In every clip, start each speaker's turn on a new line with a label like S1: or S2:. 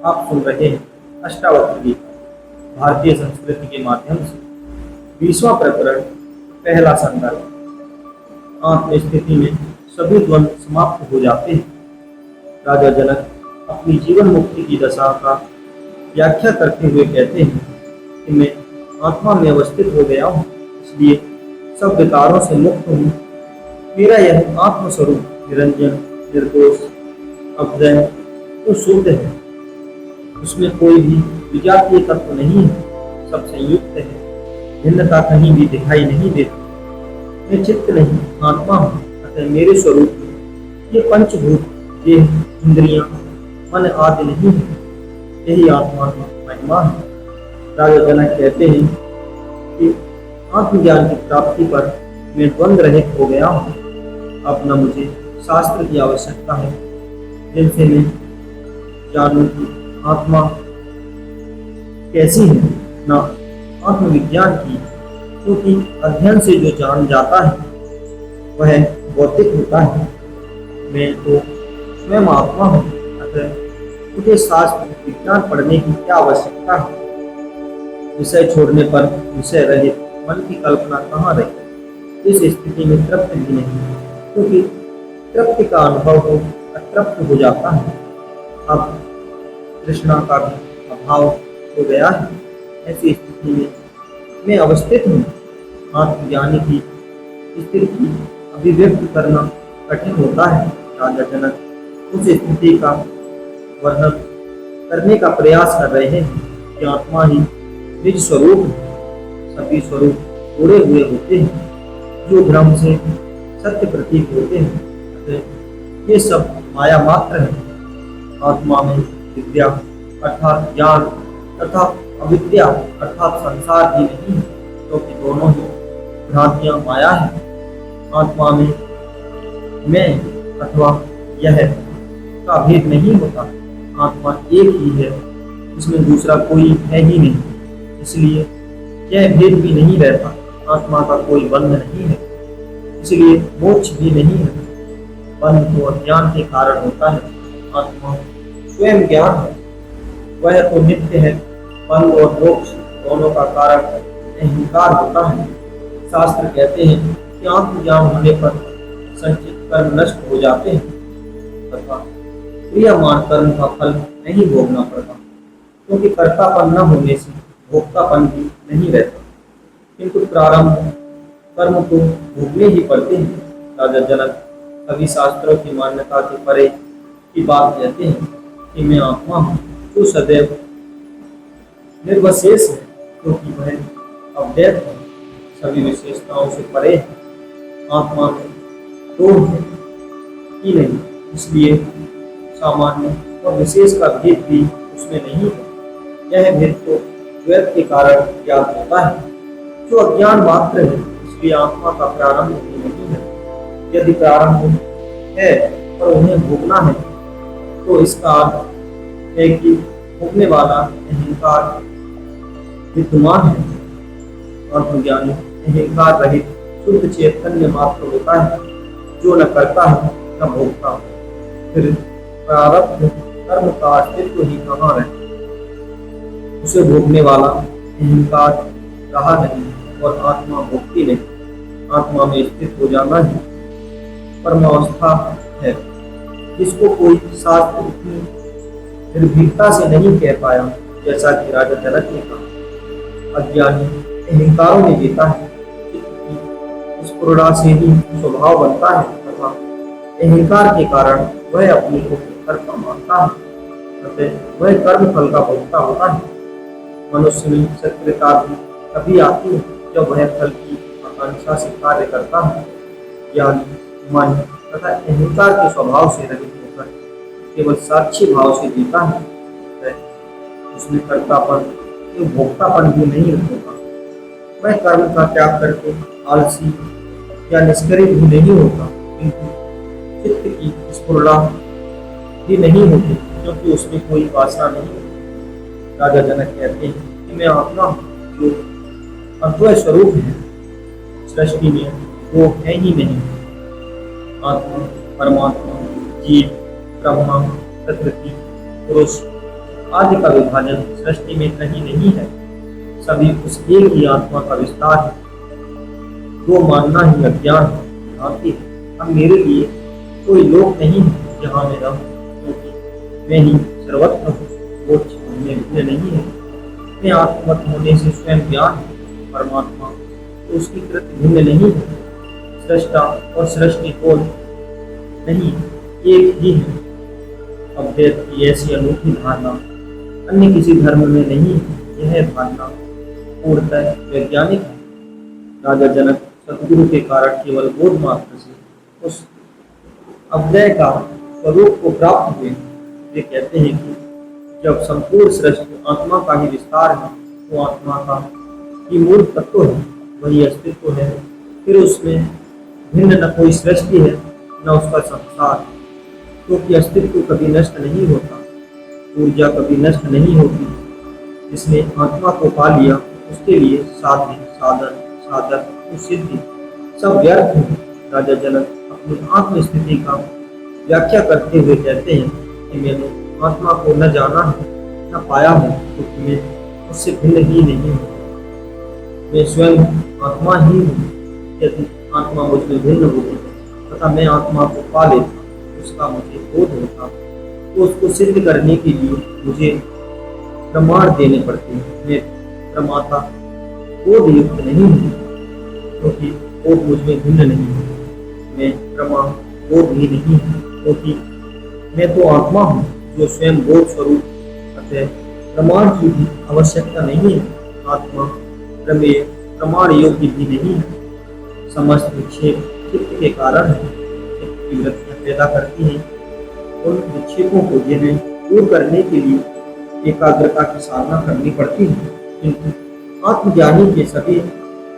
S1: आप सुन रहे हैं अष्टावक्र गीता, भारतीय संस्कृति के माध्यम से 20वां प्रकरण, पहला संदर्भ। आत्म स्थिति में सभी द्वंद्व समाप्त हो जाते हैं। राजा जनक अपनी जीवन मुक्ति की दशा का व्याख्या करते हुए कहते हैं कि मैं आत्मा में अवस्थित हो गया हूँ, इसलिए सब विकारों से मुक्त हूँ। मेरा यह आत्मस्वरूप निरंजन, निर्दोष, अव्यय तो शुद्ध है। उसमें कोई भी विजातीय तत्व नहीं है, सब संयुक्त है। भिन्नता कहीं भी दिखाई नहीं देती। मैं चित्त नहीं, आत्मा हूँ। अतः मेरे स्वरूप में ये पंचभूत, देह, इंद्रियां, मन आदि नहीं है। यही आत्मा की महिमा है। राजा जनक कहते हैं कि आत्मज्ञान की प्राप्ति पर मैं द्वंद्व रहित हो गया हूँ। अब न मुझे शास्त्र की आवश्यकता है, जिनसे मैं जानूं कि आत्मा कैसी है, न आत्मविज्ञान की, क्योंकि अध्ययन से जो जान जाता है वह भौतिक होता है। मैं तो स्वयं आत्मा हूँ, अतः मुझे शास्त्र विज्ञान पढ़ने की क्या आवश्यकता है। विषय छोड़ने पर विषय रहित मन की कल्पना कहाँ रही। इस स्थिति में तृप्त भी नहीं, क्योंकि तृप्ति का अनुभव हो अतृप्त हो जाता है। अब तृष्णा का भी अभाव हो गया है। ऐसी स्थिति में मैं अवस्थित हूँ। आत्मज्ञानी की स्थिति अभिव्यक्त करना कठिन होता है। राजा जनक उस स्थिति का वर्णन करने का प्रयास कर रहे हैं कि आत्मा ही निज स्वरूप है। सभी स्वरूप जोड़े हुए होते हैं, जो भ्रम से सत्य प्रतीत होते हैं। अतः ये सब माया मात्र है। आत्मा में विद्या अर्थात ज्ञान तथा अविद्या अर्थात संसार भी नहीं है, क्योंकि दोनों ही भ्रांतियां माया है। आत्मा में मैं अथवा यह का भेद नहीं होता। आत्मा एक ही है, इसमें दूसरा कोई है ही नहीं, इसलिए यह भेद भी नहीं रहता। आत्मा का कोई बंध नहीं है, इसलिए मोक्ष भी नहीं है। बंध तो अज्ञान के कारण होता है। आत्मा स्वयं ज्ञान है, वह तो नित्य है। बंध और मोक्ष दोनों का कारण अहंकार होता है। शास्त्र कहते हैं कि आत्मज्ञान होने पर संचित कर्म नष्ट हो जाते हैं तथा क्रियामान कर्म का फल नहीं भोगना पड़ता, क्योंकि कर्तापन न होने से भोक्तापन भी नहीं रहता। किंतु प्रारंभ कर्म को भोगने ही पड़ते हैं। राजा जनक सभी शास्त्रों की मान्यता के परे की बात कहते हैं कि मैं आत्मा हूँ, जो सदैव निर्वशेष है, क्योंकि वह अव्यक्त है, सभी विशेषताओं से परे है। आत्मा में दो है ही नहीं, इसलिए सामान्य और विशेष का भेद भी उसमें नहीं है। यह भेद तो द्वैत के कारण ज्ञात होता है, जो अज्ञान मात्र है, इसलिए आत्मा का प्रारंभ भी नहीं है। यदि प्रारंभ है और उन्हें भोगना है, तो इसका अर्थ है कि भोगने वाला अहंकार विद्यमान है। आत्मज्ञानी अहंकार रहित शुद्ध चैतन्य मात्र होता है, जो न करता है न भोगता है। फिर प्रारब्ध कर्म का अस्तित्व ही कहाँ है। उसे भोगने वाला अहंकार रहा नहीं और आत्मा भोगती नहीं। आत्मा में स्थित हो जाना ही परमावस्था है, जिसको कोई शास्त्र इतनी निर्भीकता से नहीं कह पाया, जैसा कि राजा जनक ने कहा। अज्ञानी अहंकारों में जीता है। इस पूर्णा से ही स्वभाव बनता है तथा अहंकार के कारण वह अपने को कर्ता मानता है, अतः वह कर्म फल का भोक्ता होता है। मनुष्य में सक्रियता भी तभी आती है जब वह फल की आकांक्षा से कार्य करता है। ज्ञानी मन तथा अहंकार के स्वभाव से रहित होकर केवल साक्षी भाव से जीता है। उसमें कर्तापन एवं भोक्तापन भी नहीं होता। वह कर्म का त्याग करके आलसी या निष्क्रिय भी नहीं होता, किंतु चित्त की स्फुरना भी नहीं होती, क्योंकि उसमें कोई वासना नहीं होती। राजा जनक कहते हैं कि मैं आत्मा हूँ, जो अद्वैत स्वरूप है। सृष्टि में वो है ही नहीं। आत्मा, परमात्मा, जीव, ब्रह्मा, प्रकृति, पुरुष आदि का विभाजन सृष्टि में कहीं नहीं है। सभी उस एक ही आत्मा का विस्तार है। जो मानना ही अज्ञान है, भ्रांति है। अब मेरे लिए कोई लोक नहीं है जहाँ मैं रहूँ, क्योंकि मैं ही सर्वत्र हूँ। वो में भिन्न नहीं है। मैं आत्मवत होने से स्वयं ज्ञान है। परमात्मा तो उसकी कृत भिन्न नहीं है। सृष्टा और सृष्टि को नहीं, एक ही है। अद्वैत की ऐसी अनूठी धारणा अन्य किसी धर्म में नहीं है। यह धारणा पूर्णतः वैज्ञानिक है। राजा जनक सतगुरु के कारण केवल बोध मात्र से उस अव्यय का स्वरूप को प्राप्त हुए। वे कहते हैं कि जब संपूर्ण सृष्टि आत्मा का ही विस्तार है, तो आत्मा का ही मूल तत्व है, वही अस्तित्व है। फिर उसमें भिन्न न कोई सृष्टि है, न उसका संसार, क्योंकि अस्तित्व कभी नष्ट नहीं होता, ऊर्जा कभी नष्ट नहीं होती। जिसने आत्मा को पा लिया, उसके लिए साध्य, साधन, साधक, सिद्धि सब व्यर्थ है। राजा जनक अपनी आत्म स्थिति का व्याख्या करते हुए कहते हैं कि मैंने आत्मा को न जाना है, न पाया है, क्योंकि मैं उससे भिन्न ही नहीं हूँ। मैं स्वयं आत्मा ही हूँ। यदि आत्मा मुझमें भिन्न होती तथा मैं आत्मा को पा लेता, उसका मुझे बोध होता, तो उसको सिद्ध करने के लिए मुझे प्रमाण देने पड़ते हैं। मैं प्रमाता बोध युक्त नहीं हूँ, क्योंकि बोध मुझमें भिन्न नहीं है। मैं प्रमाण बोध भी नहीं हूँ, क्योंकि मैं तो आत्मा हूँ जो स्वयं बोध स्वरूप। अतः प्रमाण की भी आवश्यकता नहीं है। आत्मा प्रमेय प्रमाण योग्य भी नहीं है। समस्त विक्षेप चित्त के कारण है। चित्त की वृत्तियां पैदा करती हैं। उन विक्षेपों को जिन्हें दूर करने के लिए एकाग्रता की साधना करनी पड़ती है, किंतु आत्मज्ञानी के सभी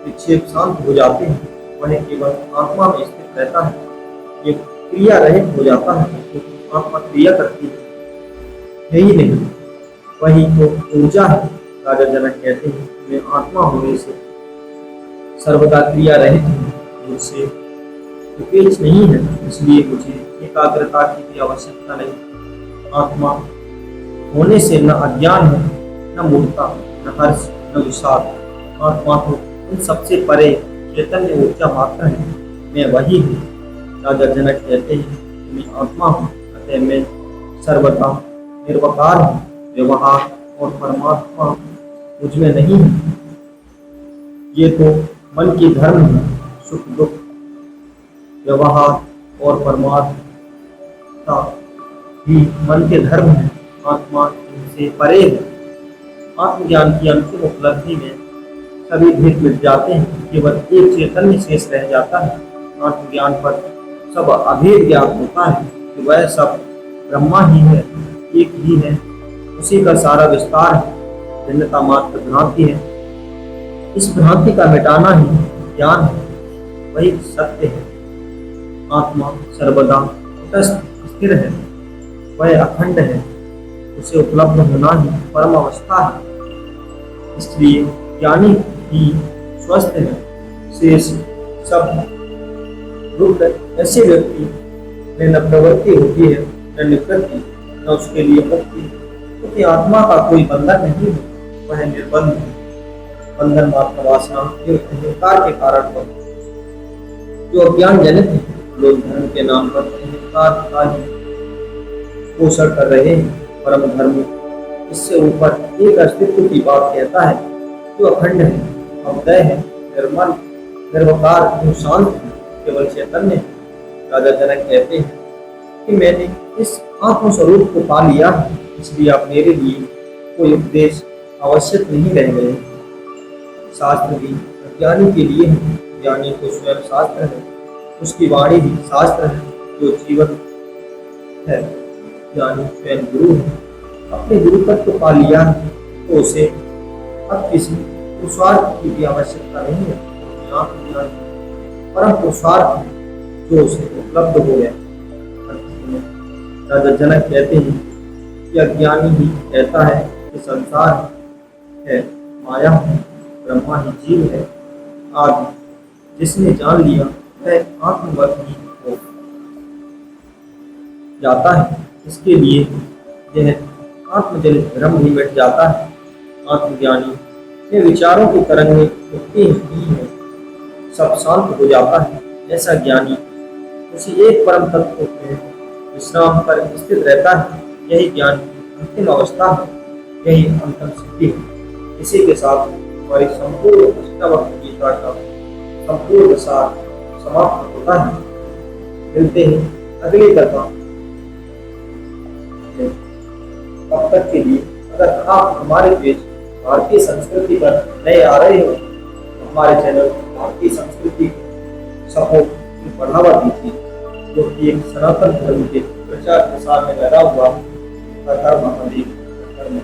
S1: विक्षेप शांत हो जाते हैं। वह केवल आत्मा में स्थित रहता है। ये क्रिया रहित हो जाता है, क्योंकि आत्मा क्रिया करती है ही नहीं, वही तो ऊर्जा है। राजा जनक कहते हैं, मैं आत्मा होने से सर्वदा क्रिया रहित हूँ, मुझसे उपेक्ष नहीं है, इसलिए मुझे एकाग्रता की भी आवश्यकता नहीं। आत्मा होने से न अज्ञान है, न मूर्खता, न हर्ष, न विषाद। आत्मा तो इन सबसे परे चैतन्य ऊर्जा मात्र है। मैं वही हूँ। राजा जनक कहते हैं, मैं आत्मा हूँ, अतः मैं सर्वथा निर्विकार हूँ। व्यवहार और परमात्मा मुझमें नहीं है। ये तो मन की धर्म है। सुख दुख, व्यवहार और परमात्मा भी मन के धर्म है। आत्मा इनसे परे है। आत्मज्ञान की अंतिम उपलब्धि में सभी भेद मिट जाते हैं, केवल एक चैतन्य शेष रह जाता है। आत्मज्ञान पर सब अभेद ज्ञात होता है कि वह सब ब्रह्मा ही है, एक ही है, उसी का सारा विस्तार है। भिन्नता मात्र भ्रांति है। इस भ्रांति का मिटाना ही ज्ञान है, वही सत्य है। आत्मा सर्वदा तटस्थ स्थिर है, वह अखंड है, उसे उपलब्ध होना ही परम अवस्था है। इसलिए ज्ञानी ही स्वस्थ है। शेष सब रुक ऐसे व्यक्ति में न प्रवृत्ति होती है, न निवृत्ति, न उसके लिए मुक्ति, क्योंकि आत्मा का कोई बंधन नहीं है, वह निर्बंध है। बंधन मात्र वासना अहंकार के कारण पर जो अज्ञान जनित है। लोग धर्म के नाम पर अहंकार का ही पोषण कर रहे हैं। परम धर्म इससे ऊपर एक अस्तित्व की बात कहता है, जो अखंड है, अव्यय है, निर्मल, निर्विकार, जो शांत है, केवल चैतन्य है। राजा जनक कहते हैं कि मैंने इस आत्मस्वरूप को पा लिया है, इसलिए आप मेरे लिए कोई उपदेश आवश्यक नहीं रह गए। शास्त्र भी अज्ञानी के लिए है। ज्ञानी तो स्वयं शास्त्र है, उसकी वाणी भी शास्त्र है, जो जीवन है। ज्ञानी स्वयं गुरु है। अपने गुरु तक तो पा लिया है, तो उसे अब किसी पुरुषार्थ की भी आवश्यकता नहीं है। आत्मज्ञान परम पुरुषार्थ है, जो उसे उपलब्ध हो गया। राजा जनक कहते हैं कि अज्ञानी ही कहता है कि संसार है, माया है, ब्रह्मा ही जीव है आदि। जिसने जान लिया वह आत्मवत ही हो जाता है। इसके लिए यह आत्मजनित भ्रम भी मिट जाता है। आत्मज्ञानी के विचारों की तरंगें उठती ही है, सब शांत हो जाता है। ऐसा ज्ञानी उसी एक परम तत्व में विश्राम पर स्थित रहता है। यही ज्ञान की अंतिम अवस्था है, यही अंतिम सिद्धि है। इसी के साथ हमारी संपूर्ण अष्टावक्र गीता का संपूर्ण सार समाप्त होता है। मिलते हैं अगली कथा में। तब तक के लिए अगर आप हमारे पेज भारतीय संस्कृति पर नए आ रहे हो तो हमारे चैनल भारतीय संस्कृति सपोर्ट बढ़ावा दीजिए, जो कि एक सनातन धर्म के प्रचार प्रसार में लगा हुआ धर्म